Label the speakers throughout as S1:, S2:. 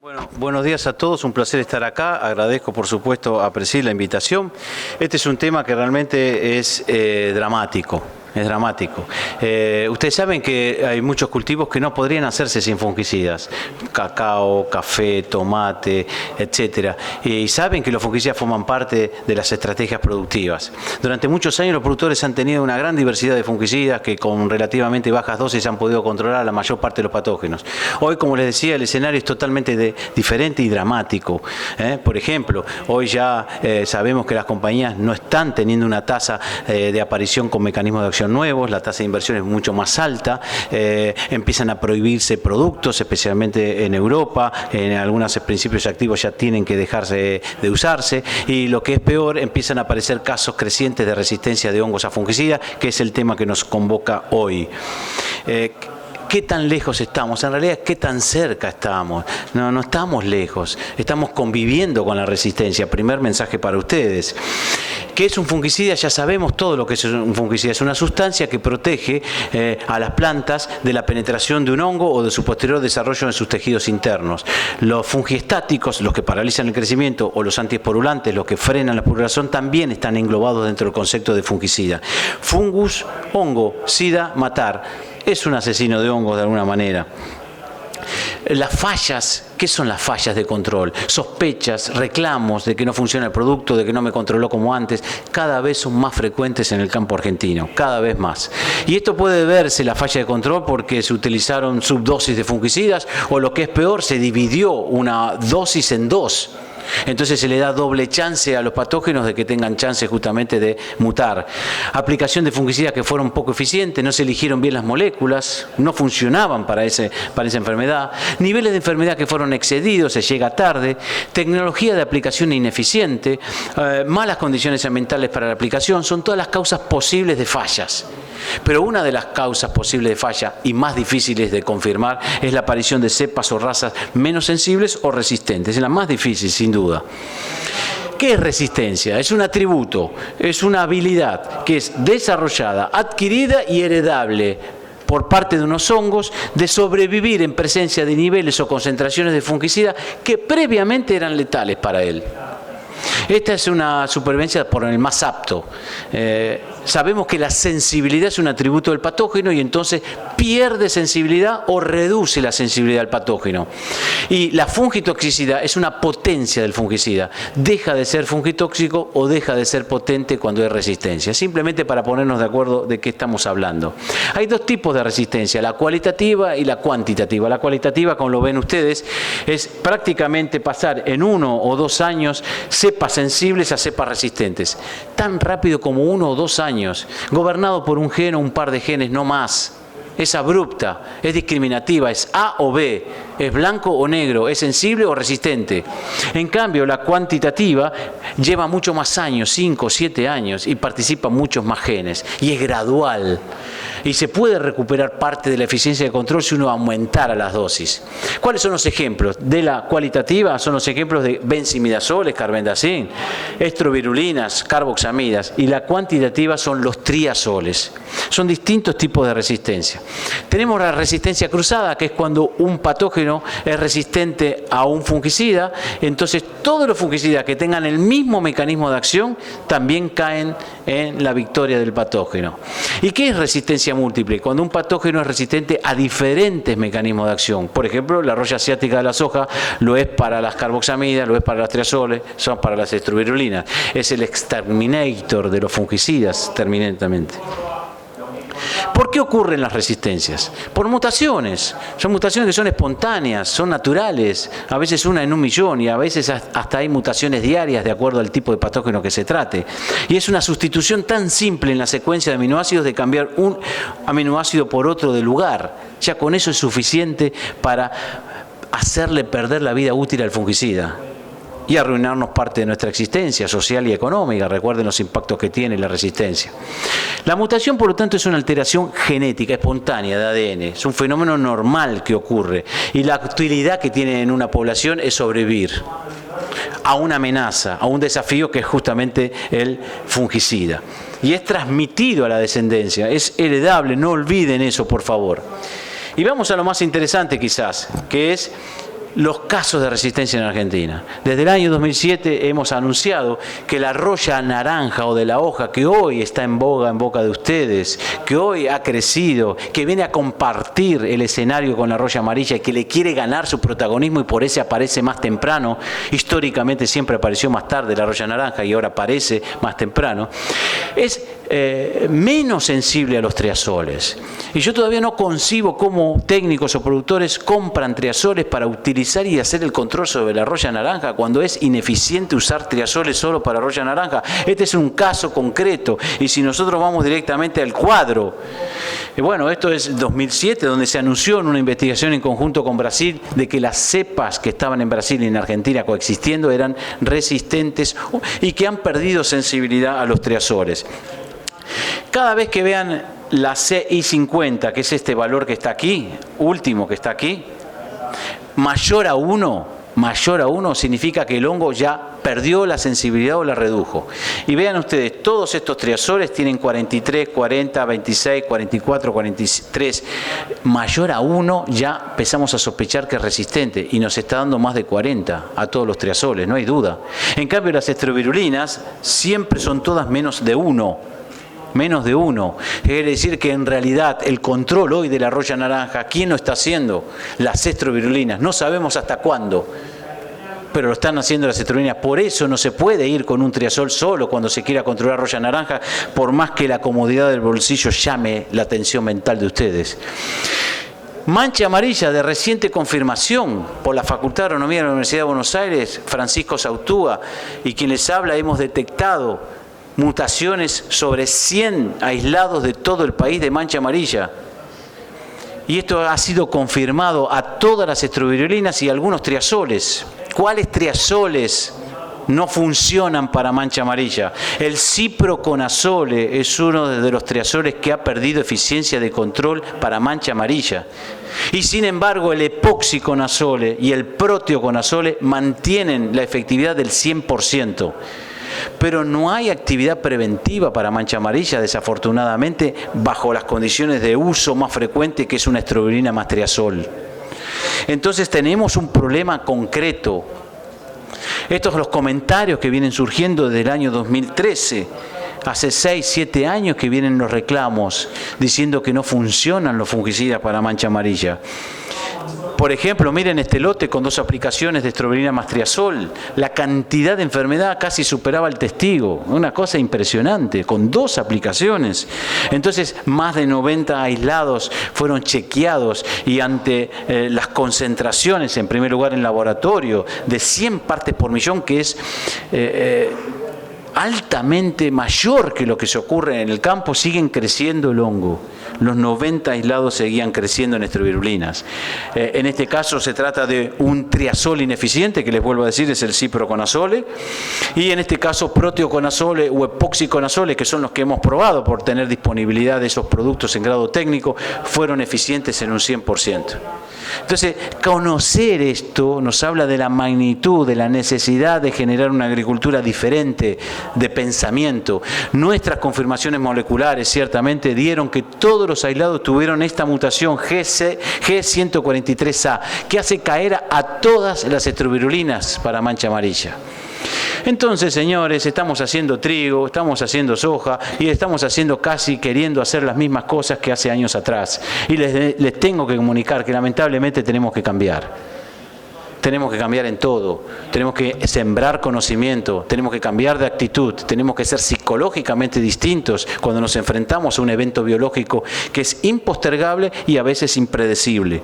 S1: Bueno, buenos días a todos, un placer estar acá, agradezco por supuesto a Presil la invitación. Este es un tema que realmente es dramático. Es dramático. Ustedes saben que hay muchos cultivos que no podrían hacerse sin fungicidas. Cacao, café, tomate, etcétera. Y saben que los fungicidas forman parte de las estrategias productivas. Durante muchos años los productores han tenido una gran diversidad de fungicidas que con relativamente bajas dosis han podido controlar la mayor parte de los patógenos. Hoy, como les decía, el escenario es totalmente diferente y dramático. Por ejemplo, hoy ya sabemos que las compañías no están teniendo una tasa de aparición con mecanismos de acción nuevos, la tasa de inversión es mucho más alta, empiezan a prohibirse productos, especialmente en Europa, en algunos principios activos ya tienen que dejarse de usarse, y lo que es peor, empiezan a aparecer casos crecientes de resistencia de hongos a fungicidas, que es el tema que nos convoca hoy. ¿Qué tan lejos estamos? En realidad, ¿qué tan cerca estamos? No estamos lejos, estamos conviviendo con la resistencia. Primer mensaje para ustedes. ¿Qué es un fungicida? Ya sabemos todo lo que es un fungicida. Es una sustancia que protege a las plantas de la penetración de un hongo o de su posterior desarrollo en sus tejidos internos. Los fungiestáticos, los que paralizan el crecimiento, o los antiesporulantes, los que frenan la purulación, también están englobados dentro del concepto de fungicida. Fungus, hongo, sida, matar. Es un asesino de hongos de alguna manera. Las fallas, ¿qué son las fallas de control? Sospechas, reclamos de que no funciona el producto, de que no me controló como antes, cada vez son más frecuentes en el campo argentino, cada vez más. Y esto puede verse, la falla de control, porque se utilizaron subdosis de fungicidas, o lo que es peor, se dividió una dosis en dos. Entonces se le da doble chance a los patógenos de que tengan chance justamente de mutar. Aplicación de fungicidas que fueron poco eficientes, no se eligieron bien las moléculas, no funcionaban para esa enfermedad. Niveles de enfermedad que fueron excedidos, se llega tarde. Tecnología de aplicación ineficiente, malas condiciones ambientales para la aplicación, son todas las causas posibles de fallas. Pero una de las causas posibles de falla y más difíciles de confirmar es la aparición de cepas o razas menos sensibles o resistentes. Es la más difícil, sin duda. ¿Qué es resistencia? Es un atributo, es una habilidad que es desarrollada, adquirida y heredable por parte de unos hongos de sobrevivir en presencia de niveles o concentraciones de fungicida que previamente eran letales para él. Esta es una supervivencia por el más apto. Sabemos que la sensibilidad es un atributo del patógeno y entonces pierde sensibilidad o reduce la sensibilidad al patógeno. Y la fungitoxicidad es una potencia del fungicida. Deja de ser fungitóxico o deja de ser potente cuando hay resistencia. Simplemente para ponernos de acuerdo de qué estamos hablando. Hay dos tipos de resistencia, la cualitativa y la cuantitativa. La cualitativa, como lo ven ustedes, es prácticamente pasar en 1 o 2 años cepas sensibles a cepas resistentes. Tan rápido como 1 o 2 años. Gobernado por un gen o un par de genes, no más. Es abrupta, es discriminativa, es A o B, es blanco o negro, es sensible o resistente. En cambio, la cuantitativa lleva mucho más años, 5 o 7 años, y participan muchos más genes, y es gradual. Y se puede recuperar parte de la eficiencia de control si uno aumentara las dosis. ¿Cuáles son los ejemplos? De la cualitativa son los ejemplos de benzimidazoles, carbendazim, estrovirulinas, carboxamidas, y la cuantitativa son los triazoles. Son distintos tipos de resistencia. Tenemos la resistencia cruzada, que es cuando un patógeno es resistente a un fungicida, entonces todos los fungicidas que tengan el mismo mecanismo de acción también caen en la victoria del patógeno. ¿Y qué es resistencia múltiple? Cuando un patógeno es resistente a diferentes mecanismos de acción. Por ejemplo, la roya asiática de la soja lo es para las carboxamidas, lo es para las triazoles, son para las estrovirulinas. Es el exterminator de los fungicidas, terminantemente. ¿Por qué ocurren las resistencias? Por mutaciones. Son mutaciones que son espontáneas, son naturales, a veces una en 1.000.000 y a veces hasta hay mutaciones diarias de acuerdo al tipo de patógeno que se trate. Y es una sustitución tan simple en la secuencia de aminoácidos de cambiar un aminoácido por otro de lugar. Ya con eso es suficiente para hacerle perder la vida útil al fungicida y arruinarnos parte de nuestra existencia social y económica. Recuerden los impactos que tiene la resistencia. La mutación, por lo tanto, es una alteración genética, espontánea de ADN. Es un fenómeno normal que ocurre. Y la utilidad que tiene en una población es sobrevivir a una amenaza, a un desafío que es justamente el fungicida. Y es transmitido a la descendencia, es heredable, no olviden eso, por favor. Y vamos a lo más interesante quizás, que es los casos de resistencia en Argentina. Desde el año 2007 hemos anunciado que la roya naranja o de la hoja que hoy está en boca de ustedes, que hoy ha crecido, que viene a compartir el escenario con la roya amarilla y que le quiere ganar su protagonismo y por eso aparece más temprano, históricamente siempre apareció más tarde la roya naranja y ahora aparece más temprano, es menos sensible a los triazoles. Y yo todavía no concibo cómo técnicos o productores compran triazoles para utilizar y hacer el control sobre la roya naranja cuando es ineficiente usar triazoles solo para roya naranja. Este es un caso concreto y si nosotros vamos directamente al cuadro, bueno, esto es 2007 donde se anunció en una investigación en conjunto con Brasil de que las cepas que estaban en Brasil y en Argentina coexistiendo eran resistentes y que han perdido sensibilidad a los triazoles. Cada vez que vean la CI50, que es este valor que está aquí, último que está aquí, mayor a 1 significa que el hongo ya perdió la sensibilidad o la redujo. Y vean ustedes, todos estos triazoles tienen 43, 40, 26, 44, 43. Mayor a 1 ya empezamos a sospechar que es resistente y nos está dando más de 40 a todos los triazoles, no hay duda. En cambio, las estrovirulinas siempre son todas menos de 1. Menos de 1. Quiere decir que en realidad el control hoy de la roya naranja, ¿quién lo está haciendo? Las estrovirulinas. No sabemos hasta cuándo, pero lo están haciendo las estrovirulinas. Por eso no se puede ir con un triazol solo cuando se quiera controlar roya naranja, por más que la comodidad del bolsillo llame la atención mental de ustedes. Mancha amarilla de reciente confirmación por la Facultad de Agronomía de la Universidad de Buenos Aires, Francisco Sautúa, y quien les habla, hemos detectado mutaciones sobre 100 aislados de todo el país de mancha amarilla. Y esto ha sido confirmado a todas las estrovirulinas y algunos triazoles. ¿Cuáles triazoles no funcionan para mancha amarilla? El ciproconazole es uno de los triazoles que ha perdido eficiencia de control para mancha amarilla. Y sin embargo el epoxiconazole y el proteoconazole mantienen la efectividad del 100%. Pero no hay actividad preventiva para mancha amarilla, desafortunadamente, bajo las condiciones de uso más frecuente que es una estrovirulina más triazol. Entonces tenemos un problema concreto. Estos son los comentarios que vienen surgiendo desde el año 2013. Hace 6, 7 años que vienen los reclamos diciendo que no funcionan los fungicidas para mancha amarilla. Por ejemplo, miren este lote con 2 aplicaciones de estrovirulina más triazol. La cantidad de enfermedad casi superaba el testigo. Una cosa impresionante, con 2 aplicaciones. Entonces, más de 90 aislados fueron chequeados y ante las concentraciones, en primer lugar en laboratorio, de 100 partes por millón, que es altamente mayor que lo que se ocurre en el campo, siguen creciendo el hongo. Los 90 aislados seguían creciendo en estrovirulinas. En este caso se trata de un triazol ineficiente, que les vuelvo a decir es el ciproconazole, y en este caso proteoconazole o epoxiconazole, que son los que hemos probado por tener disponibilidad de esos productos en grado técnico, fueron eficientes en un 100%. Entonces, conocer esto nos habla de la magnitud, de la necesidad de generar una agricultura diferente de pensamiento. Nuestras confirmaciones moleculares ciertamente dieron que todos los aislados tuvieron esta mutación G143A, que hace caer a todas las estrovirulinas para mancha amarilla. Entonces, señores, estamos haciendo trigo, estamos haciendo soja y estamos haciendo casi queriendo hacer las mismas cosas que hace años atrás. Y les tengo que comunicar que lamentablemente tenemos que cambiar. Tenemos que cambiar en todo. Tenemos que sembrar conocimiento, tenemos que cambiar de actitud, tenemos que ser psicológicamente distintos cuando nos enfrentamos a un evento biológico que es impostergable y a veces impredecible.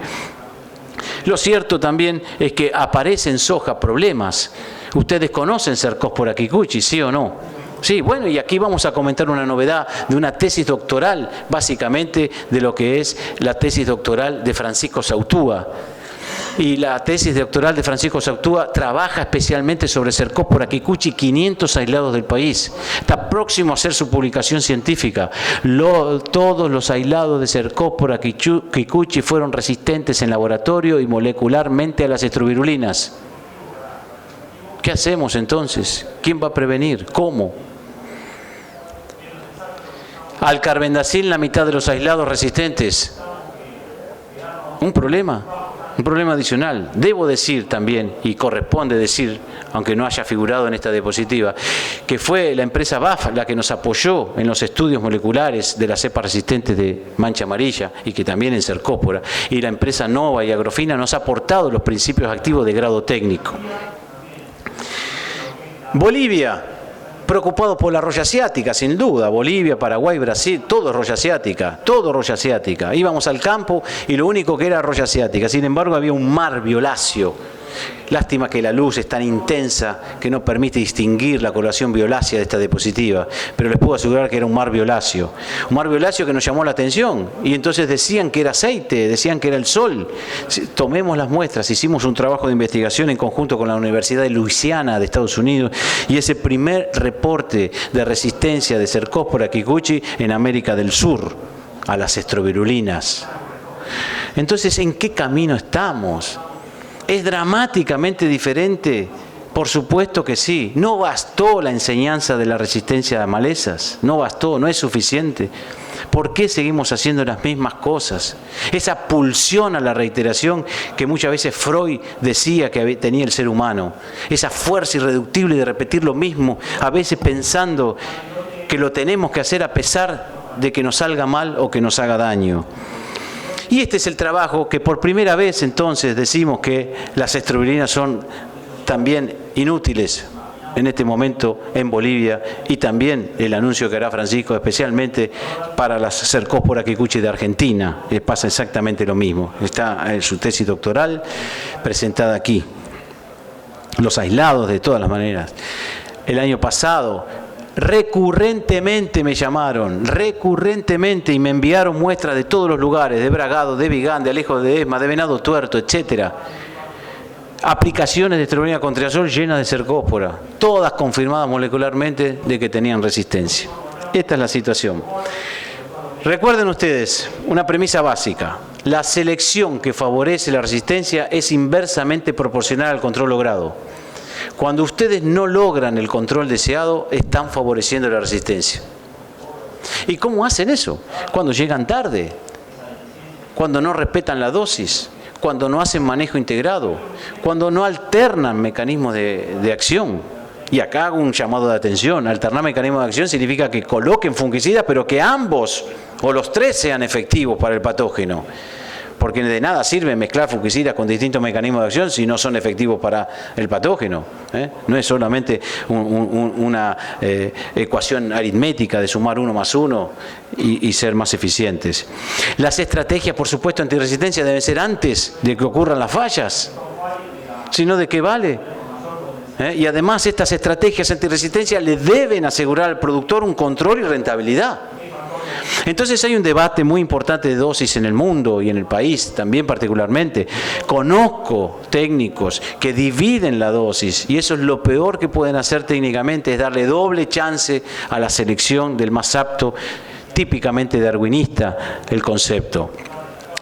S1: Lo cierto también es que aparecen en soja problemas. Ustedes conocen Cercospora kikuchi, ¿sí o no? Sí, bueno, y aquí vamos a comentar una novedad de una tesis doctoral, básicamente de lo que es la tesis doctoral de Francisco Sautúa. Y la tesis doctoral de Francisco Sautúa trabaja especialmente sobre Cercospora kikuchi, 500 aislados del país. Está próximo a hacer su publicación científica. Todos los aislados de Cercospora kikuchi fueron resistentes en laboratorio y molecularmente a las estrovirulinas. ¿Qué hacemos entonces? ¿Quién va a prevenir? ¿Cómo? Al carbendazil, la mitad de los aislados resistentes. ¿Un problema? Un problema adicional. Debo decir también, y corresponde decir, aunque no haya figurado en esta diapositiva, que fue la empresa BASF la que nos apoyó en los estudios moleculares de las cepas resistentes de mancha amarilla y que también en cercóspora, y la empresa Nova y Agrofina nos ha aportado los principios activos de grado técnico. Bolivia, preocupado por la roya asiática, sin duda. Bolivia, Paraguay, Brasil, todo roya asiática, todo roya asiática. Íbamos al campo y lo único que era roya asiática. Sin embargo, había un mar violáceo. Lástima que la luz es tan intensa que no permite distinguir la coloración violácea de esta diapositiva, pero les puedo asegurar que era un mar violáceo que nos llamó la atención, y entonces decían que era aceite, decían que era el sol. Tomemos las muestras, hicimos un trabajo de investigación en conjunto con la Universidad de Luisiana de Estados Unidos, y ese primer reporte de resistencia de Cercospora kikuchi en América del Sur a las estrovirulinas. Entonces, ¿en qué camino estamos? ¿Es dramáticamente diferente? Por supuesto que sí. No bastó la enseñanza de la resistencia a malezas. No bastó, no es suficiente. ¿Por qué seguimos haciendo las mismas cosas? Esa pulsión a la reiteración que muchas veces Freud decía que tenía el ser humano. Esa fuerza irreductible de repetir lo mismo, a veces pensando que lo tenemos que hacer a pesar de que nos salga mal o que nos haga daño. Y este es el trabajo que por primera vez entonces decimos que las estrovirulinas son también inútiles en este momento en Bolivia, y también el anuncio que hará Francisco especialmente para las Cercospora kikuchi de Argentina. Pasa exactamente lo mismo. Está en su tesis doctoral presentada aquí. Los aislados de todas las maneras. El año pasado recurrentemente me llamaron, recurrentemente, y me enviaron muestras de todos los lugares, de Bragado, de Vigán, de Alejo de Esma, de Venado Tuerto, etcétera. Aplicaciones de estrovirulina con triazol llenas de cercóspora, todas confirmadas molecularmente de que tenían resistencia. Esta es la situación. Recuerden ustedes una premisa básica: la selección que favorece la resistencia es inversamente proporcional al control logrado. Cuando ustedes no logran el control deseado, están favoreciendo la resistencia. ¿Y cómo hacen eso? Cuando llegan tarde, cuando no respetan la dosis, cuando no hacen manejo integrado, cuando no alternan mecanismos de acción. Y acá hago un llamado de atención. Alternar mecanismos de acción significa que coloquen fungicidas, pero que ambos o los tres sean efectivos para el patógeno. Porque de nada sirve mezclar fungicidas con distintos mecanismos de acción si no son efectivos para el patógeno. No es solamente una ecuación aritmética de sumar 1 más 1 y ser más eficientes. Las estrategias, por supuesto, antirresistencia deben ser antes de que ocurran las fallas. Si no, ¿de qué vale? Y además estas estrategias antirresistencia le deben asegurar al productor un control y rentabilidad. Entonces hay un debate muy importante de dosis en el mundo y en el país también particularmente. Conozco técnicos que dividen la dosis, y eso es lo peor que pueden hacer técnicamente, es darle doble chance a la selección del más apto, típicamente darwinista el concepto.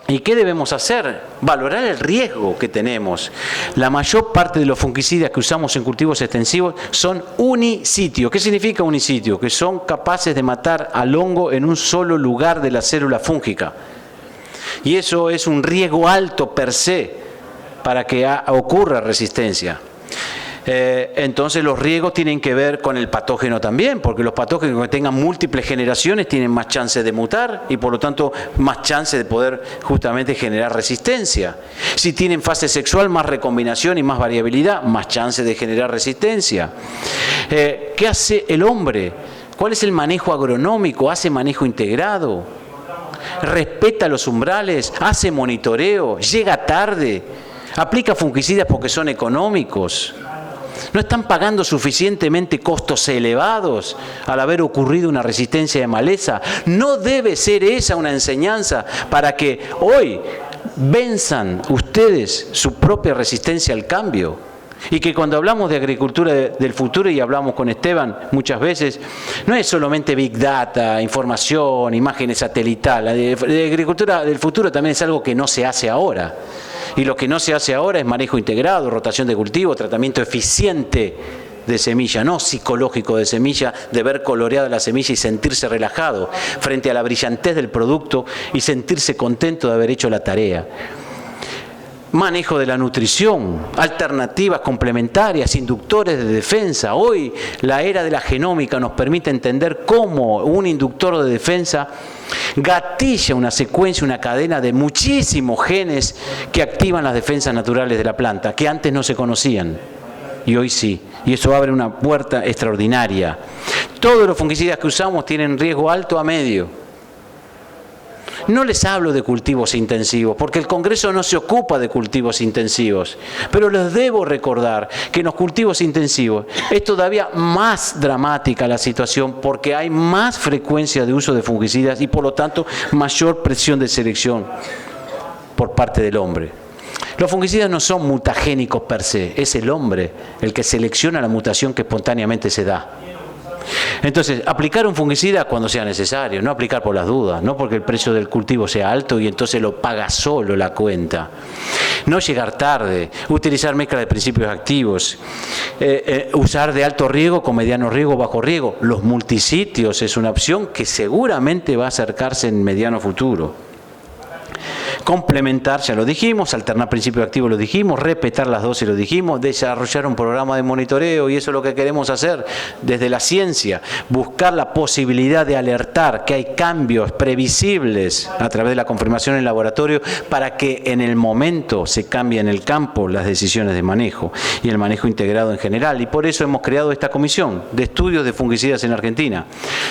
S1: ¿Y qué debemos hacer? Valorar el riesgo que tenemos. La mayor parte de los fungicidas que usamos en cultivos extensivos son unisitio. ¿Qué significa unisitio? Que son capaces de matar al hongo en un solo lugar de la célula fúngica. Y eso es un riesgo alto per se para que ocurra resistencia. Entonces los riesgos tienen que ver con el patógeno también, porque los patógenos que tengan múltiples generaciones tienen más chance de mutar y por lo tanto más chance de poder justamente generar resistencia. Si tienen fase sexual, más recombinación y más variabilidad, más chance de generar resistencia. ¿Qué hace el hombre? ¿Cuál es el manejo agronómico? ¿Hace manejo integrado? ¿Respeta los umbrales? ¿Hace monitoreo? ¿Llega tarde? ¿Aplica fungicidas porque son económicos? ¿No están pagando suficientemente costos elevados al haber ocurrido una resistencia de maleza? ¿No debe ser esa una enseñanza para que hoy venzan ustedes su propia resistencia al cambio? Y que cuando hablamos de agricultura del futuro, y hablamos con Esteban muchas veces, no es solamente Big Data, información, imágenes satelital. La de agricultura del futuro también es algo que no se hace ahora. Y lo que no se hace ahora es manejo integrado, rotación de cultivo, tratamiento eficiente de semilla, no psicológico de semilla, de ver coloreada la semilla y sentirse relajado frente a la brillantez del producto y sentirse contento de haber hecho la tarea. manejo de la nutrición, alternativas complementarias, inductores de defensa. Hoy la era de la genómica nos permite entender cómo un inductor de defensa gatilla una secuencia, una cadena de muchísimos genes que activan las defensas naturales de la planta, que antes no se conocían y hoy sí. Y eso abre una puerta extraordinaria. Todos los fungicidas que usamos tienen riesgo alto a medio. No les hablo de cultivos intensivos, porque el Congreso no se ocupa de cultivos intensivos, pero les debo recordar que en los cultivos intensivos es todavía más dramática la situación porque hay más frecuencia de uso de fungicidas y por lo tanto mayor presión de selección por parte del hombre. Los fungicidas no son mutagénicos per se, es el hombre el que selecciona la mutación que espontáneamente se da. Entonces, aplicar un fungicida cuando sea necesario, no aplicar por las dudas, no porque el precio del cultivo sea alto y entonces lo paga solo la cuenta. No llegar tarde, utilizar mezcla de principios activos, usar de alto riego con mediano riego, bajo riego. Los multisitios es una opción que seguramente va a acercarse en mediano futuro. Complementar, ya lo dijimos, alternar principios activos lo dijimos, respetar las dosis lo dijimos, desarrollar un programa de monitoreo y eso es lo que queremos hacer desde la ciencia, buscar la posibilidad de alertar que hay cambios previsibles a través de la confirmación en laboratorio para que en el momento se cambie en el campo las decisiones de manejo y el manejo integrado en general. Y por eso hemos creado esta comisión de estudios de fungicidas en Argentina.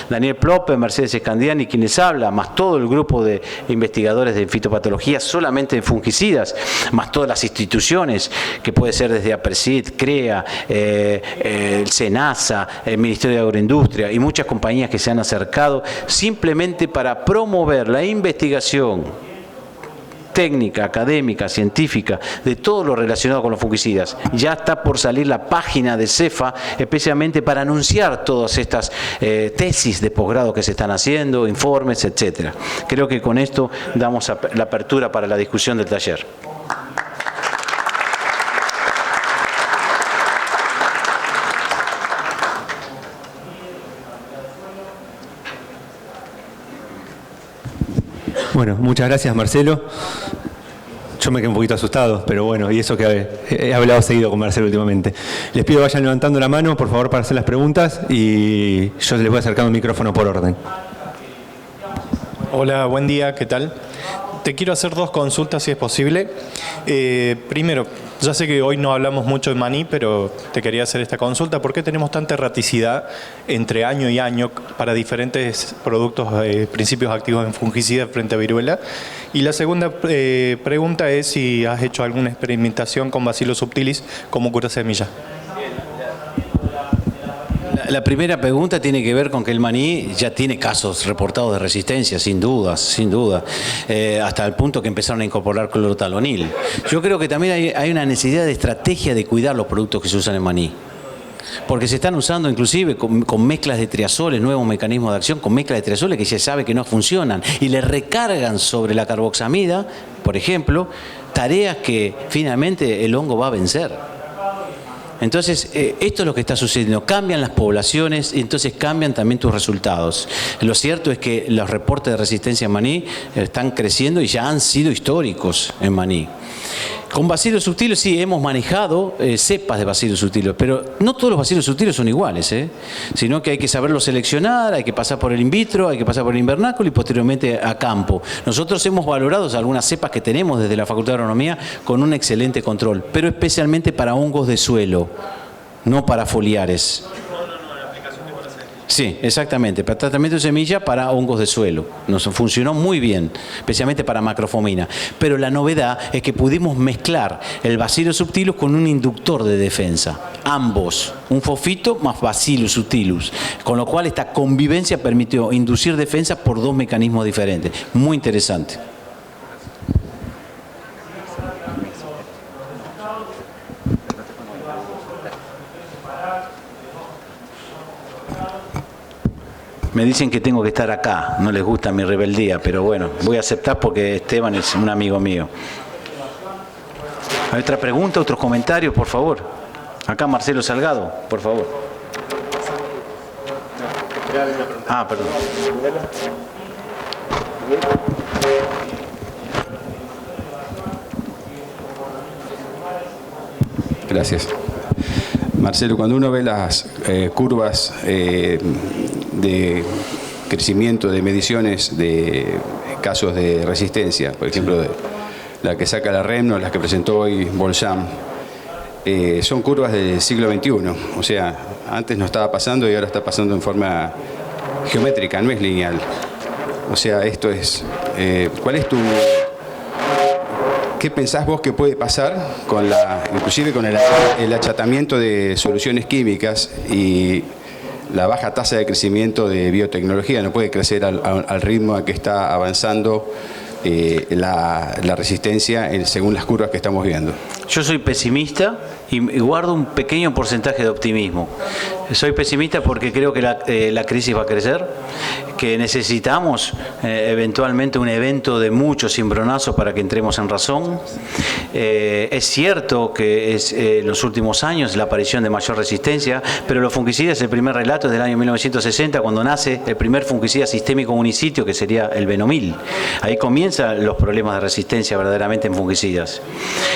S1: Daniel Ploppe, Mercedes Escandiani, quienes habla, más todo el grupo de investigadores de fitopatología solamente en fungicidas, más todas las instituciones, que puede ser desde APRESID, CREA, el SENASA, el Ministerio de Agroindustria y muchas compañías que se han acercado simplemente para promover la investigación técnica, académica, científica, de todo lo relacionado con los fungicidas. Ya está por salir la página de CEFA, especialmente para anunciar todas estas tesis de posgrado que se están haciendo, informes, etcétera. Creo que con esto damos la apertura para la discusión del taller.
S2: Bueno, muchas gracias, Marcelo. Yo me quedé un poquito asustado, pero bueno, y eso que he hablado seguido con Marcelo últimamente. Les pido que vayan levantando la mano, por favor, para hacer las preguntas y yo les voy acercando el micrófono por orden.
S3: Hola, buen día, ¿qué tal? Te quiero hacer dos consultas si es posible. Primero, ya sé que hoy no hablamos mucho de maní, pero te quería hacer esta consulta. ¿Por qué tenemos tanta erraticidad entre año y año para diferentes productos, principios activos en fungicida frente a viruela? Y la segunda pregunta es si has hecho alguna experimentación con Bacillus subtilis como cura semilla.
S1: La primera pregunta tiene que ver con que el maní ya tiene casos reportados de resistencia, sin duda, hasta el punto que empezaron a incorporar clorotalonil. Yo creo que también hay una necesidad de estrategia de cuidar los productos que se usan en maní. Porque se están usando inclusive con mezclas de triazoles, nuevos mecanismos de acción, con mezclas de triazoles que se sabe que no funcionan y le recargan sobre la carboxamida, por ejemplo, tareas que finalmente el hongo va a vencer. Entonces, esto es lo que está sucediendo. Cambian las poblaciones y entonces cambian también tus resultados. Lo cierto es que los reportes de resistencia en maní están creciendo y ya han sido históricos en maní. Con Bacillus subtilis sí hemos manejado cepas de Bacillus subtilis, pero no todos los Bacillus subtilis son iguales, sino que hay que saberlo seleccionar, hay que pasar por el in vitro, hay que pasar por el invernáculo y posteriormente a campo. Nosotros hemos valorado algunas cepas que tenemos desde la Facultad de Agronomía con un excelente control, pero especialmente para hongos de suelo, no para foliares. Sí, exactamente, para tratamiento de semilla para hongos de suelo. Nos funcionó muy bien, especialmente para macrofomina. Pero la novedad es que pudimos mezclar el Bacillus subtilis con un inductor de defensa. Ambos, un fofito más Bacillus subtilis. Con lo cual esta convivencia permitió inducir defensa por dos mecanismos diferentes. Muy interesante. Me dicen que tengo que estar acá, no les gusta mi rebeldía, pero bueno, voy a aceptar porque Esteban es un amigo mío. ¿Hay otra pregunta, otros comentarios, por favor? Acá Marcelo Salgado, por favor. Ah, perdón.
S4: Gracias. Marcelo, cuando uno ve las curvas de crecimiento de mediciones de casos de resistencia, por ejemplo, la que saca la REM, las que presentó hoy Bolsham, son curvas del siglo XXI. O sea, antes no estaba pasando y ahora está pasando en forma geométrica, no es lineal. O sea, esto es... ¿cuál es ¿Qué pensás vos que puede pasar inclusive con el achatamiento de soluciones químicas y la baja tasa de crecimiento de biotecnología? No puede crecer al ritmo a que está avanzando la resistencia según las curvas que estamos viendo.
S1: Yo soy pesimista y guardo un pequeño porcentaje de optimismo. Soy pesimista porque creo que la crisis va a crecer, que necesitamos eventualmente un evento de mucho cimbronazo para que entremos en razón. Es cierto que es en los últimos años la aparición de mayor resistencia, pero los fungicidas, el primer relato es del año 1960, cuando nace el primer fungicida sistémico unisitio, que sería el Benomil. Ahí comienzan los problemas de resistencia verdaderamente en fungicidas.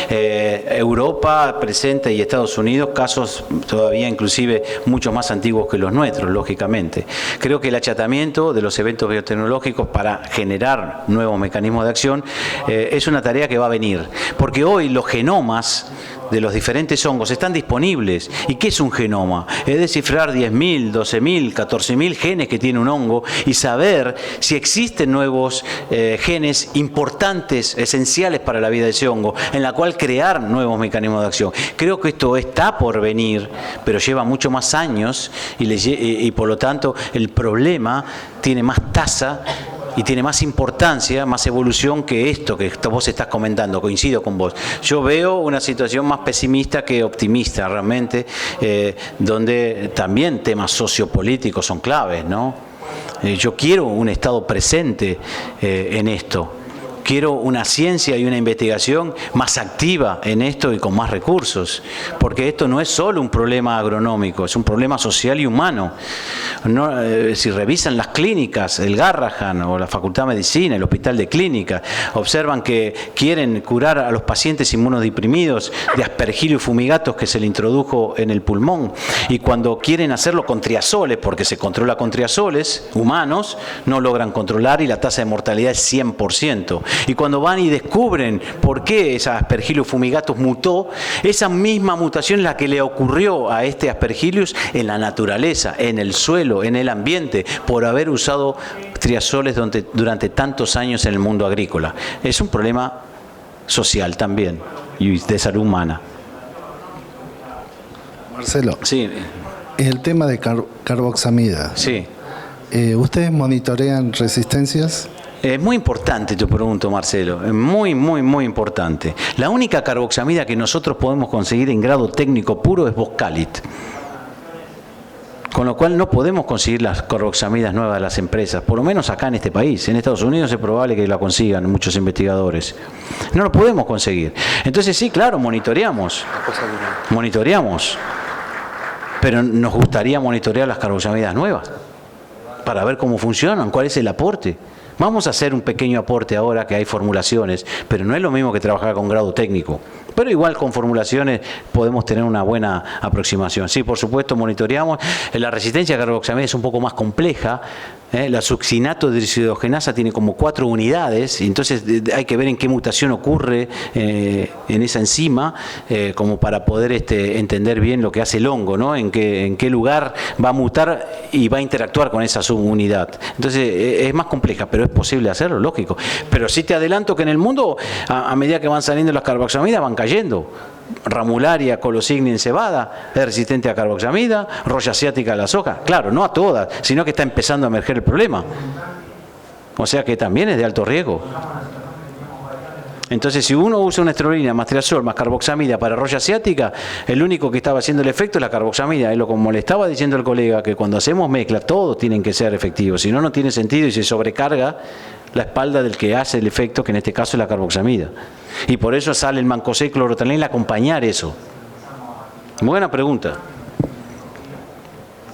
S1: Europa presenta y Estados Unidos casos todavía inclusive mucho más antiguos que los nuestros, lógicamente. Creo que el achatamiento de los eventos biotecnológicos para generar nuevos mecanismos de acción es una tarea que va a venir, porque hoy los genomas de los diferentes hongos están disponibles. ¿Y qué es un genoma? Es descifrar 10.000, 12.000, 14.000 genes que tiene un hongo y saber si existen nuevos genes importantes, esenciales para la vida de ese hongo, en la cual crear nuevos mecanismos de acción. Creo que esto está por venir, pero lleva mucho más años y por lo tanto el problema tiene más tasa y tiene más importancia, más evolución que esto que vos estás comentando. Coincido con vos. Yo veo una situación más pesimista que optimista realmente, donde también temas sociopolíticos son claves, ¿no? Yo quiero un Estado presente en esto. Quiero una ciencia y una investigación más activa en esto y con más recursos, porque esto no es solo un problema agronómico, es un problema social y humano. No, si revisan las clínicas, el Garrahan o la Facultad de Medicina, el Hospital de Clínica, observan que quieren curar a los pacientes inmunodeprimidos de Aspergillus fumigatus que se le introdujo en el pulmón, y cuando quieren hacerlo con triazoles, porque se controla con triazoles humanos, no logran controlar y la tasa de mortalidad es 100%. Y cuando van y descubren por qué esa Aspergillus fumigatus mutó, esa misma mutación es la que le ocurrió a este Aspergillus en la naturaleza, en el suelo, en el ambiente, por haber usado triazoles durante tantos años en el mundo agrícola. Es un problema social también y de salud humana.
S5: Marcelo,
S1: Sí.
S5: el tema de carboxamida.
S1: Sí.
S5: ¿Ustedes monitorean resistencias?
S1: Es muy importante tu pregunta, Marcelo, es muy, muy, muy importante. La única carboxamida que nosotros podemos conseguir en grado técnico puro es Boscalit. Con lo cual no podemos conseguir las carboxamidas nuevas de las empresas, por lo menos acá en este país. En Estados Unidos es probable que la consigan muchos investigadores. No lo podemos conseguir. Entonces sí, claro, monitoreamos, pero nos gustaría monitorear las carboxamidas nuevas para ver cómo funcionan, cuál es el aporte. Vamos a hacer un pequeño aporte ahora que hay formulaciones, pero no es lo mismo que trabajar con grado técnico. Pero igual con formulaciones podemos tener una buena aproximación. Sí, por supuesto, monitoreamos. La resistencia a carboxamida es un poco más compleja. La succinato de deshidrogenasa tiene como 4 unidades, y entonces hay que ver en qué mutación ocurre en esa enzima, como para poder entender bien lo que hace el hongo, ¿no? En qué lugar va a mutar y va a interactuar con esa subunidad. Entonces es más compleja, pero es posible hacerlo, lógico. Pero sí te adelanto que en el mundo, a medida que van saliendo las carboxamidas, van cayendo. Ramularia, Colosignia en cebada, es resistente a carboxamida, roya asiática a la soja. Claro, no a todas, sino que está empezando a emerger el problema. O sea que también es de alto riesgo. Entonces, si uno usa una estrolina más triazol más carboxamida para roya asiática, el único que estaba haciendo el efecto es la carboxamida. Es lo como le estaba diciendo el colega, que cuando hacemos mezcla, todos tienen que ser efectivos. Si no, no tiene sentido y se sobrecarga la espalda del que hace el efecto, que en este caso es la carboxamida. Y por eso sale el mancosé y clorotalina a acompañar eso. Buena pregunta.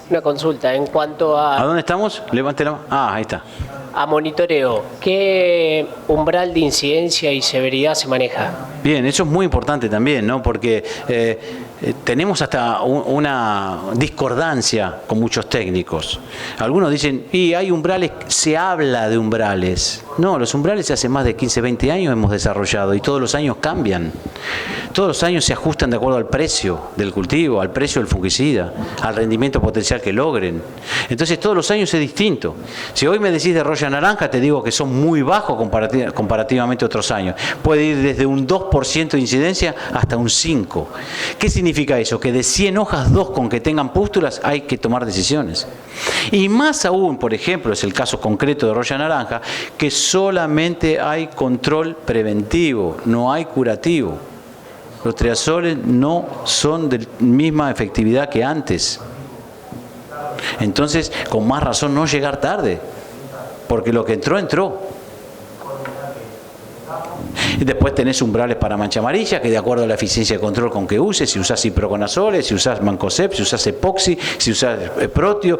S6: Una consulta en cuanto
S1: ¿A dónde estamos? Levante la mano. Ah, ahí está.
S6: a monitoreo. ¿Qué umbral de incidencia y severidad se maneja?
S1: Bien, eso es muy importante también, ¿no? Porque tenemos hasta una discordancia con muchos técnicos. Algunos dicen, y hay umbrales, se habla de umbrales. No, los umbrales hace más de 15, 20 años hemos desarrollado y todos los años cambian. Todos los años se ajustan de acuerdo al precio del cultivo, al precio del fungicida, al rendimiento potencial que logren. Entonces todos los años es distinto. Si hoy me decís de roya naranja, te digo que son muy bajos comparativamente a otros años. Puede ir desde un 2% de incidencia hasta un 5%. ¿Qué significa eso? Que de 100 hojas, 2 con que tengan pústulas hay que tomar decisiones. Y más aún, por ejemplo, es el caso concreto de roya naranja, que solamente hay control preventivo, no hay curativo. Los triazoles no son de misma efectividad que antes. Entonces, con más razón no llegar tarde, porque lo que entró, entró. Y después tenés umbrales para mancha amarilla, que de acuerdo a la eficiencia de control con que uses, si usás iproconazoles, si usás mancozeb, si usás epoxi, si usás protio,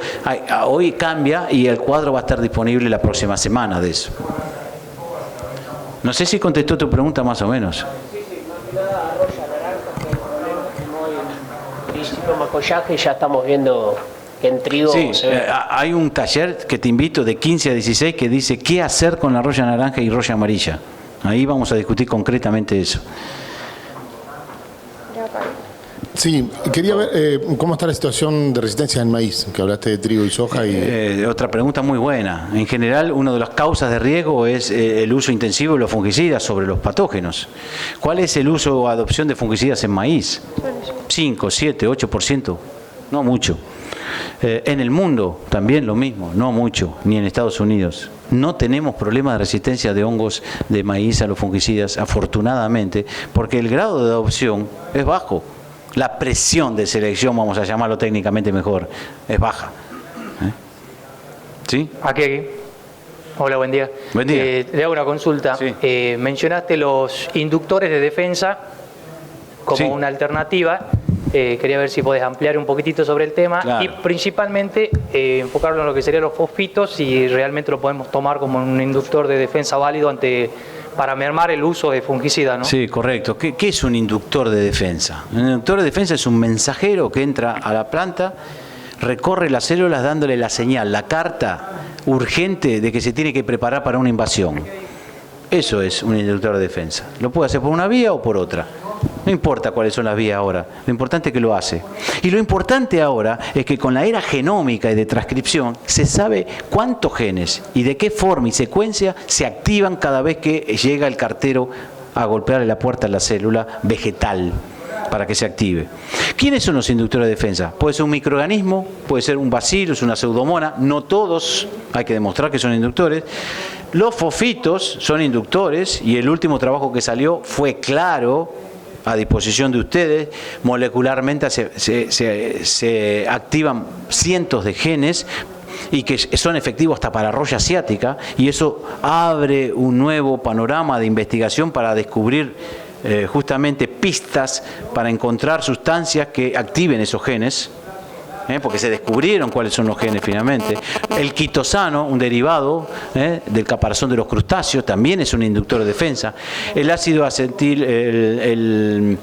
S1: hoy cambia y el cuadro va a estar disponible la próxima semana de eso. No sé si contestó tu pregunta más o menos.
S6: Principio macollaje ya estamos viendo que en trigo
S1: Sí,
S6: se ve.
S1: hay un taller que te invito de 15 a 16 que dice qué hacer con la roya naranja y roya amarilla. Ahí vamos a discutir concretamente eso.
S7: Sí, quería ver cómo está la situación de resistencia en maíz, que hablaste de trigo y soja.
S1: Otra pregunta muy buena. En general, una de las causas de riesgo es el uso intensivo de los fungicidas sobre los patógenos. ¿Cuál es el uso o adopción de fungicidas en maíz? 5, 7, 8%. No mucho. En el mundo también lo mismo, no mucho, ni en Estados Unidos. No tenemos problemas de resistencia de hongos de maíz a los fungicidas, afortunadamente, porque el grado de adopción es bajo. La presión de selección, vamos a llamarlo técnicamente mejor, es baja. ¿Sí?
S8: Aquí. Hola, buen día.
S1: Buen día.
S8: Le hago una consulta.
S1: Sí.
S8: Mencionaste los inductores de defensa como
S1: Sí.
S8: una alternativa. Quería ver si podés ampliar un poquitito sobre el tema
S1: Claro.
S8: y principalmente enfocarlo en lo que serían los fosfitos y realmente lo podemos tomar como un inductor de defensa válido para mermar el uso de fungicida, ¿no?
S1: Sí, correcto. ¿Qué es un inductor de defensa? Un inductor de defensa es un mensajero que entra a la planta, recorre las células dándole la señal, la carta urgente de que se tiene que preparar para una invasión. Eso es un inductor de defensa. Lo puede hacer por una vía o por otra. No importa cuáles son las vías ahora, lo importante es que lo hace. Y lo importante ahora es que con la era genómica y de transcripción se sabe cuántos genes y de qué forma y secuencia se activan cada vez que llega el cartero a golpearle la puerta a la célula vegetal para que se active. ¿Quiénes son los inductores de defensa? Puede ser un microorganismo, puede ser un bacillus, una pseudomona, no todos, hay que demostrar que son inductores. Los fosfitos son inductores y el último trabajo que salió fue claro, a disposición de ustedes, molecularmente se activan cientos de genes y que son efectivos hasta para roya asiática, y eso abre un nuevo panorama de investigación para descubrir justamente pistas para encontrar sustancias que activen esos genes, porque se descubrieron cuáles son los genes finalmente. El quitosano, un derivado del caparazón de los crustáceos, también es un inductor de defensa. El ácido acetil,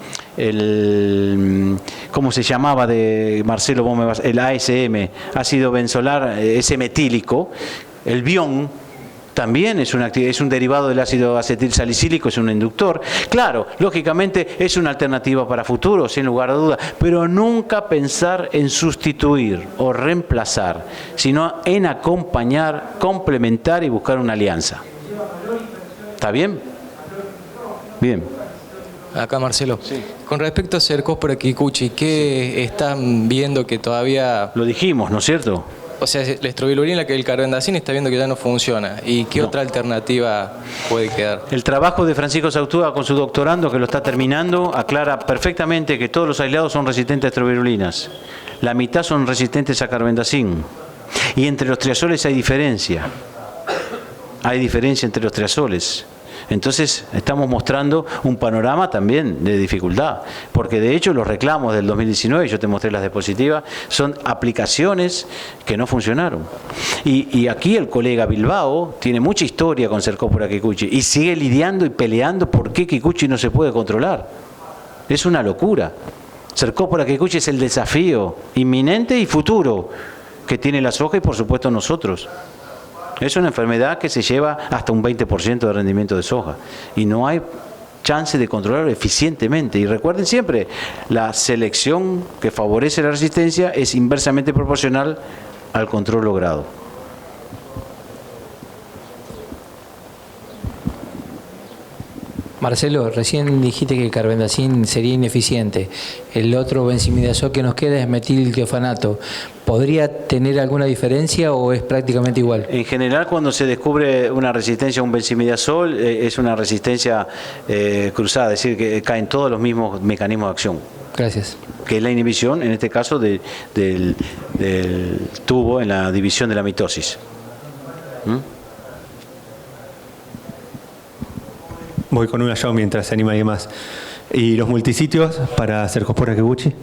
S1: ¿cómo se llamaba de Marcelo? El ASM, ácido benzolar S-metílico, el bión, también es un derivado del ácido acetil salicílico, es un inductor. Claro, lógicamente es una alternativa para futuro, sin lugar a dudas, pero nunca pensar en sustituir o reemplazar, sino en acompañar, complementar y buscar una alianza. ¿Está bien? Bien.
S9: Acá Marcelo. Sí. Con respecto a Cercospora kikuchi, ¿qué están viendo que todavía...?
S1: Lo dijimos, ¿no es cierto?
S9: O sea, la estrobilurina, que el carbendazim está viendo que ya no funciona. ¿Y qué otra alternativa puede quedar?
S1: El trabajo de Francisco Sautúa con su doctorando, que lo está terminando, aclara perfectamente que todos los aislados son resistentes a estrobilulinas. La mitad son resistentes a carbendazim. Y entre los triazoles hay diferencia. Hay diferencia entre los triazoles. Entonces estamos mostrando un panorama también de dificultad, porque de hecho los reclamos del 2019, yo te mostré las diapositivas, son aplicaciones que no funcionaron. Y aquí el colega Bilbao tiene mucha historia con Cercospora kikuchi y sigue lidiando y peleando por qué kikuchi no se puede controlar. Es una locura. Cercospora kikuchi es el desafío inminente y futuro que tiene la soja y por supuesto nosotros. Es una enfermedad que se lleva hasta un 20% de rendimiento de soja y no hay chance de controlarlo eficientemente. Y recuerden siempre, la selección que favorece la resistencia es inversamente proporcional al control logrado.
S10: Marcelo, recién dijiste que el carbendazim sería ineficiente. El otro benzimidazol que nos queda es metiltiofanato. ¿Podría tener alguna diferencia o es prácticamente igual?
S1: En general, cuando se descubre una resistencia a un benzimidazol, es una resistencia cruzada, es decir, que caen todos los mismos mecanismos de acción.
S10: Gracias.
S1: Que es la inhibición, en este caso, del tubo en la división de la mitosis.
S2: Voy con una yo mientras se anima alguien más. ¿Y los multisitios para Cercospora kikuchi?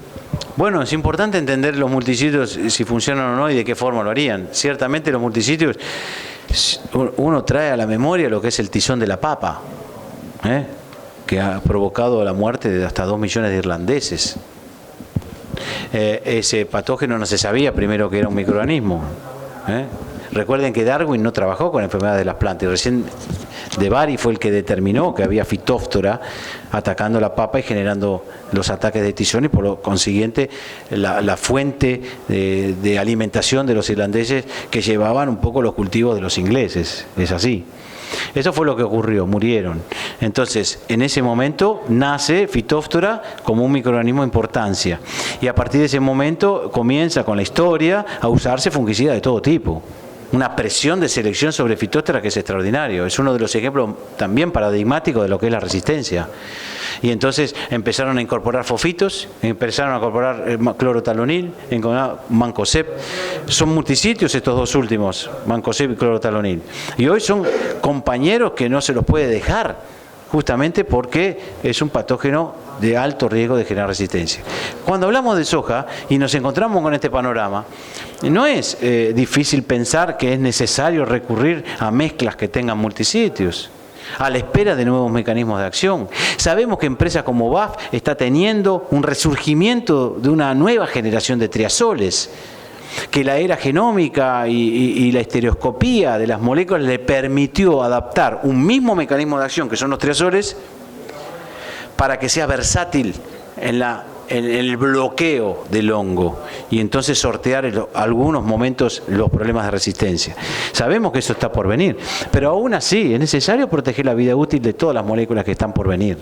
S1: Bueno, es importante entender los multisitios, si funcionan o no y de qué forma lo harían. Ciertamente los multisitios, uno trae a la memoria lo que es el tizón de la papa, que ha provocado la muerte de hasta 2 millones de irlandeses. Ese patógeno no se sabía primero que era un microorganismo. Recuerden que Darwin no trabajó con enfermedades de las plantas y recién de Bari fue el que determinó que había fitóftora atacando la papa y generando los ataques de tizón y por lo consiguiente la fuente de alimentación de los irlandeses que llevaban un poco los cultivos de los ingleses. Es así. Eso fue lo que ocurrió, murieron. Entonces, en ese momento nace Phytophthora como un microorganismo de importancia. Y a partir de ese momento comienza con la historia a usarse fungicidas de todo tipo. Una presión de selección sobre Phytophthora que es extraordinario. Es uno de los ejemplos también paradigmáticos de lo que es la resistencia. Y entonces empezaron a incorporar fofitos, empezaron a incorporar clorotalonil, mancozeb. Son multisitios estos dos últimos, mancozeb y clorotalonil. Y hoy son compañeros que no se los puede dejar, justamente porque es un patógeno de alto riesgo de generar resistencia. Cuando hablamos de soja y nos encontramos con este panorama, no es difícil pensar que es necesario recurrir a mezclas que tengan multisitios, a la espera de nuevos mecanismos de acción. Sabemos que empresas como BASF está teniendo un resurgimiento de una nueva generación de triazoles, que la era genómica y la estereoscopía de las moléculas le permitió adaptar un mismo mecanismo de acción, que son los triazoles, para que sea versátil en el bloqueo del hongo y entonces sortear en algunos momentos los problemas de resistencia. Sabemos que eso está por venir, pero aún así es necesario proteger la vida útil de todas las moléculas que están por venir.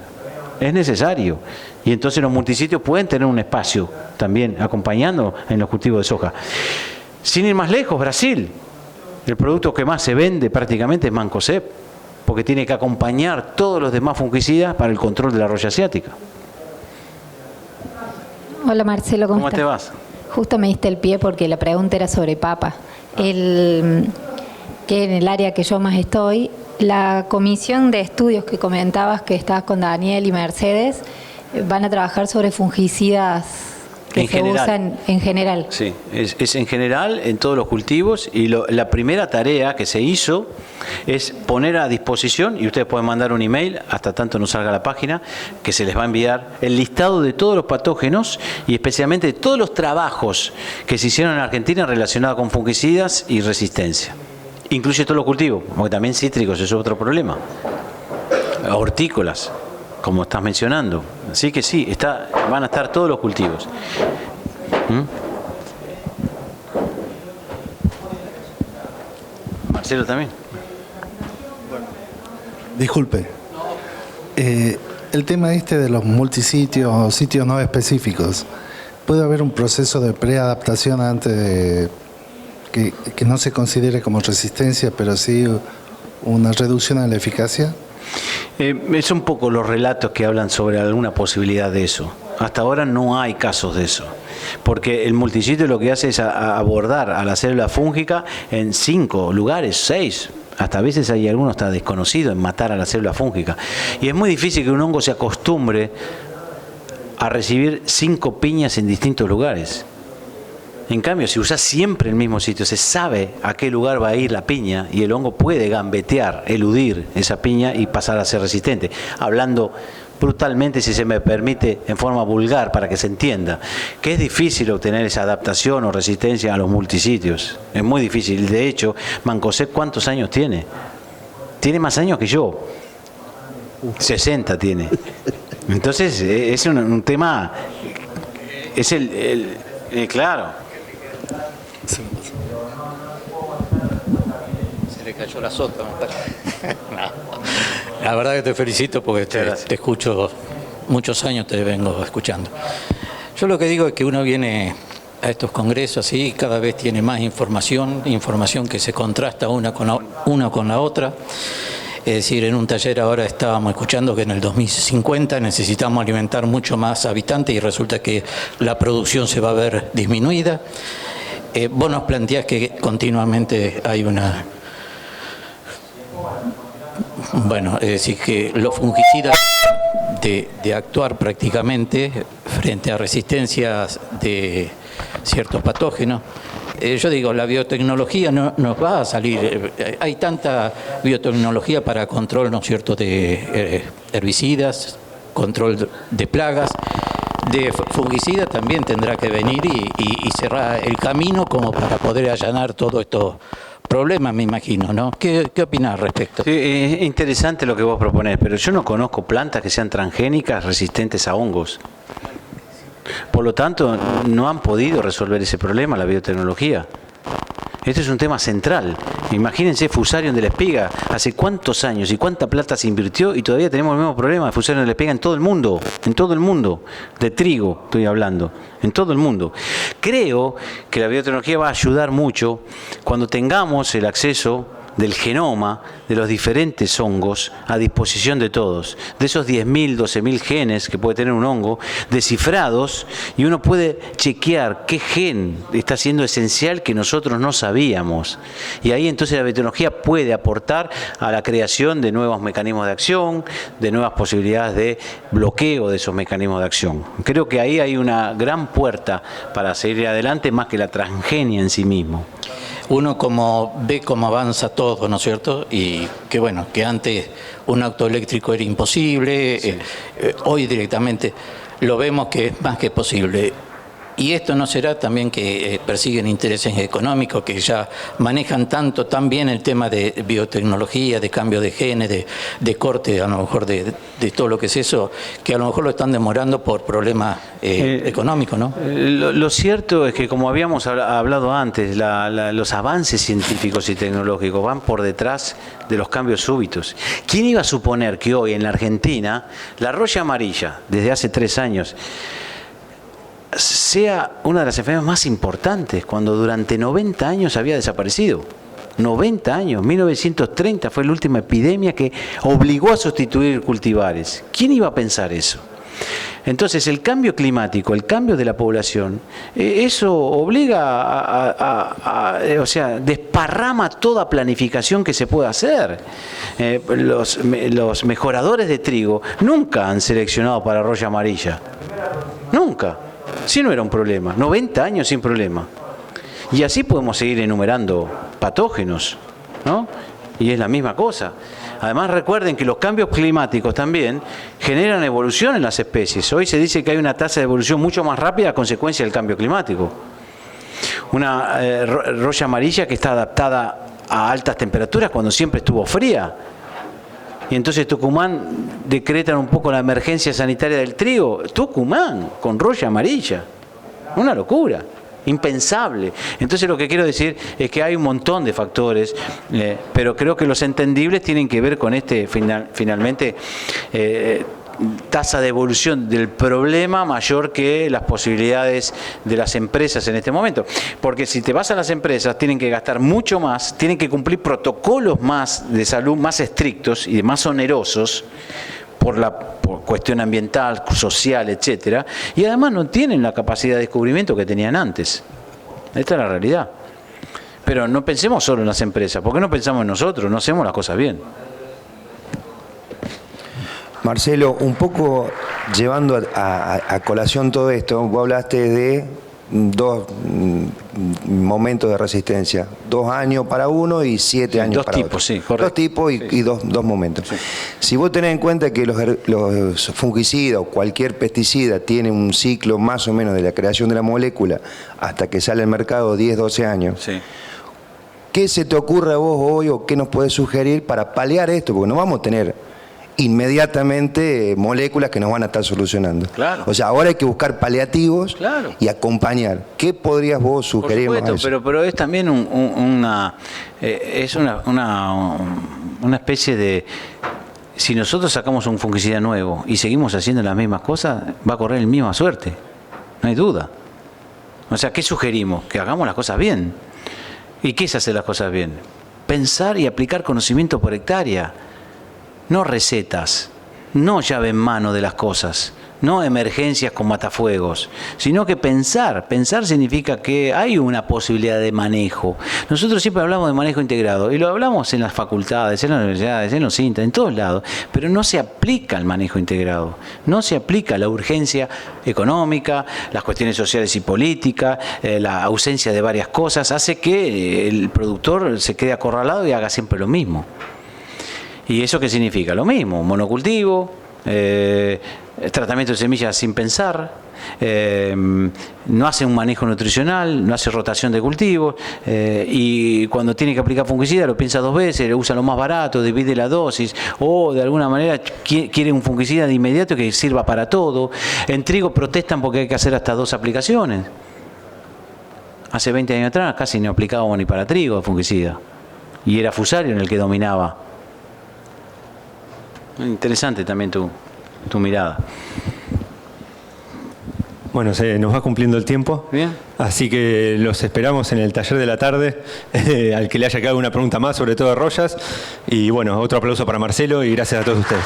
S1: Es necesario. Y entonces los multisitios pueden tener un espacio también acompañando en los cultivos de soja. Sin ir más lejos, Brasil, el producto que más se vende prácticamente es mancozeb, porque tiene que acompañar todos los demás fungicidas para el control de la roya asiática.
S11: Hola Marcelo, ¿cómo
S1: te vas?
S11: Justo me diste el pie porque la pregunta era sobre papa. Que en el área que yo más estoy, la comisión de estudios que comentabas que estabas con Daniel y Mercedes, van a trabajar sobre fungicidas que se usan en general.
S1: Sí, es en general en todos los cultivos y la primera tarea que se hizo es poner a disposición, y ustedes pueden mandar un email hasta tanto nos salga la página, que se les va a enviar el listado de todos los patógenos y especialmente de todos los trabajos que se hicieron en Argentina relacionados con fungicidas y resistencia. Incluye todos los cultivos, porque también cítricos, eso es otro problema. Hortícolas, como estás mencionando. Así que sí, van a estar todos los cultivos. Marcelo también.
S5: Disculpe. El tema de los multisitios o sitios no específicos, ¿puede haber un proceso de preadaptación antes de que no se considere como resistencia, pero sí una reducción en la eficacia?
S1: Es un poco los relatos que hablan sobre alguna posibilidad de eso. Hasta ahora no hay casos de eso, porque el multisitio lo que hace es abordar a la célula fúngica en 5 lugares, 6. Hasta a veces hay algunos está desconocido en matar a la célula fúngica. Y es muy difícil que un hongo se acostumbre a recibir 5 piñas en distintos lugares. En cambio, si usas siempre el mismo sitio, se sabe a qué lugar va a ir la piña y el hongo puede gambetear, eludir esa piña y pasar a ser resistente. Hablando brutalmente, si se me permite, en forma vulgar para que se entienda, que es difícil obtener esa adaptación o resistencia a los multisitios. Es muy difícil. De hecho, Mancosé, ¿cuántos años tiene? Tiene más años que yo. 60 tiene. Entonces, es un tema... Es claro.
S12: Se le cayó la sota, me parece. No. La verdad que te felicito porque te escucho muchos años, te vengo escuchando. Yo lo que digo es que uno viene a estos congresos así y cada vez tiene más información que se contrasta una con la otra. Es decir, en un taller ahora estábamos escuchando que en el 2050 necesitamos alimentar mucho más habitantes y resulta que la producción se va a ver disminuida. Vos nos planteás que continuamente hay una... Bueno, es decir, que los fungicidas de actuar prácticamente frente a resistencias de ciertos patógenos. Yo digo, la biotecnología no nos va a salir. Hay tanta biotecnología para control, ¿no es cierto?, de herbicidas, control de plagas. De fungicida también tendrá que venir y cerrar el camino como para poder allanar todos estos problemas, me imagino, ¿no? ¿Qué opinás al respecto?
S1: Sí, es interesante lo que vos proponés, pero yo no conozco plantas que sean transgénicas resistentes a hongos. Por lo tanto, no han podido resolver ese problema la biotecnología. Este es un tema central. Imagínense Fusarium de la espiga, hace cuántos años y cuánta plata se invirtió y todavía tenemos el mismo problema de Fusarium de la espiga en todo el mundo, de trigo estoy hablando, en todo el mundo. Creo que la biotecnología va a ayudar mucho cuando tengamos el acceso del genoma de los diferentes hongos a disposición de todos, de esos 10.000, 12.000 genes que puede tener un hongo, descifrados, y uno puede chequear qué gen está siendo esencial que nosotros no sabíamos. Y ahí entonces la biotecnología puede aportar a la creación de nuevos mecanismos de acción, de nuevas posibilidades de bloqueo de esos mecanismos de acción. Creo que ahí hay una gran puerta para seguir adelante más que la transgenia en sí mismo.
S12: Uno como ve cómo avanza todo, ¿no es cierto? Y que bueno, que antes un auto eléctrico era imposible, sí. Hoy directamente lo vemos que es más que posible. Y esto no será también que persiguen intereses económicos, que ya manejan tan bien el tema de biotecnología, de cambio de genes, de corte, a lo mejor de todo lo que es eso, que a lo mejor lo están demorando por problemas económicos, ¿no?
S1: Lo cierto es que, como habíamos hablado antes, los avances científicos y tecnológicos van por detrás de los cambios súbitos. ¿Quién iba a suponer que hoy en la Argentina la roya amarilla, desde hace 3 años, sea una de las enfermedades más importantes cuando durante 90 años había desaparecido? 90 años, 1930 fue la última epidemia que obligó a sustituir cultivares. ¿Quién iba a pensar eso? Entonces, el cambio climático, el cambio de la población, eso obliga o sea, desparrama toda planificación que se pueda hacer. Los mejoradores de trigo nunca han seleccionado para roya amarilla. Nunca. Si no era un problema, 90 años sin problema. Y así podemos seguir enumerando patógenos, ¿no? Y es la misma cosa. Además, recuerden que los cambios climáticos también generan evolución en las especies. Hoy se dice que hay una tasa de evolución mucho más rápida a consecuencia del cambio climático. Una roya amarilla que está adaptada a altas temperaturas cuando siempre estuvo fría. Y entonces Tucumán decretan un poco la emergencia sanitaria del trigo. Tucumán, con roya amarilla. Una locura, impensable. Entonces lo que quiero decir es que hay un montón de factores, pero creo que los entendibles tienen que ver con finalmente tasa de evolución del problema mayor que las posibilidades de las empresas en este momento. Porque si te vas a las empresas, tienen que gastar mucho más, tienen que cumplir protocolos más de salud más estrictos y más onerosos por cuestión ambiental, social, etcétera, y además no tienen la capacidad de descubrimiento que tenían antes. Esta es la realidad. Pero no pensemos solo en las empresas, ¿por qué no pensamos en nosotros? No hacemos las cosas bien.
S13: Marcelo, un poco llevando a colación todo esto, vos hablaste de dos momentos de resistencia, 2 años para uno y 7 años para otro.
S1: Sí, correcto.
S13: 2 tipos y dos momentos.
S1: Sí.
S13: Si vos tenés en cuenta que los fungicidas o cualquier pesticida tiene un ciclo más o menos de la creación de la molécula hasta que sale al mercado 10, 12 años,
S1: Sí.
S13: ¿qué se te ocurre a vos hoy o qué nos puedes sugerir para paliar esto? Porque no vamos a tener inmediatamente moléculas que nos van a estar solucionando.
S1: Claro.
S13: O sea, ahora hay que buscar paliativos
S1: Claro.
S13: y acompañar. ¿Qué podrías vos
S1: Por
S13: sugerirnos a
S1: supuesto,
S13: eso?
S1: pero es también una especie de... Si nosotros sacamos un fungicida nuevo y seguimos haciendo las mismas cosas, va a correr la misma suerte. No hay duda. O sea, ¿qué sugerimos? Que hagamos las cosas bien. ¿Y qué es hacer las cosas bien? Pensar y aplicar conocimiento por hectárea. No recetas, no llave en mano de las cosas, no emergencias con matafuegos, sino que pensar. Pensar significa que hay una posibilidad de manejo. Nosotros siempre hablamos de manejo integrado y lo hablamos en las facultades, en las universidades, en los INTA, en todos lados, pero no se aplica el manejo integrado, no se aplica la urgencia económica, las cuestiones sociales y políticas, la ausencia de varias cosas, hace que el productor se quede acorralado y haga siempre lo mismo. ¿Y eso qué significa? Lo mismo, monocultivo, tratamiento de semillas sin pensar, no hace un manejo nutricional, no hace rotación de cultivos, y cuando tiene que aplicar fungicida lo piensa 2 veces, le usa lo más barato, divide la dosis, o de alguna manera quiere un fungicida de inmediato que sirva para todo. En trigo protestan porque hay que hacer hasta 2 aplicaciones. Hace 20 años atrás casi no aplicábamos ni para trigo fungicida, y era Fusarium el que dominaba. Interesante también tu mirada.
S2: Bueno, se nos va cumpliendo el tiempo.
S1: Bien.
S2: Así que los esperamos en el taller de la tarde, al que le haya quedado una pregunta más, sobre todo de Royas. Y bueno, otro aplauso para Marcelo y gracias a todos ustedes.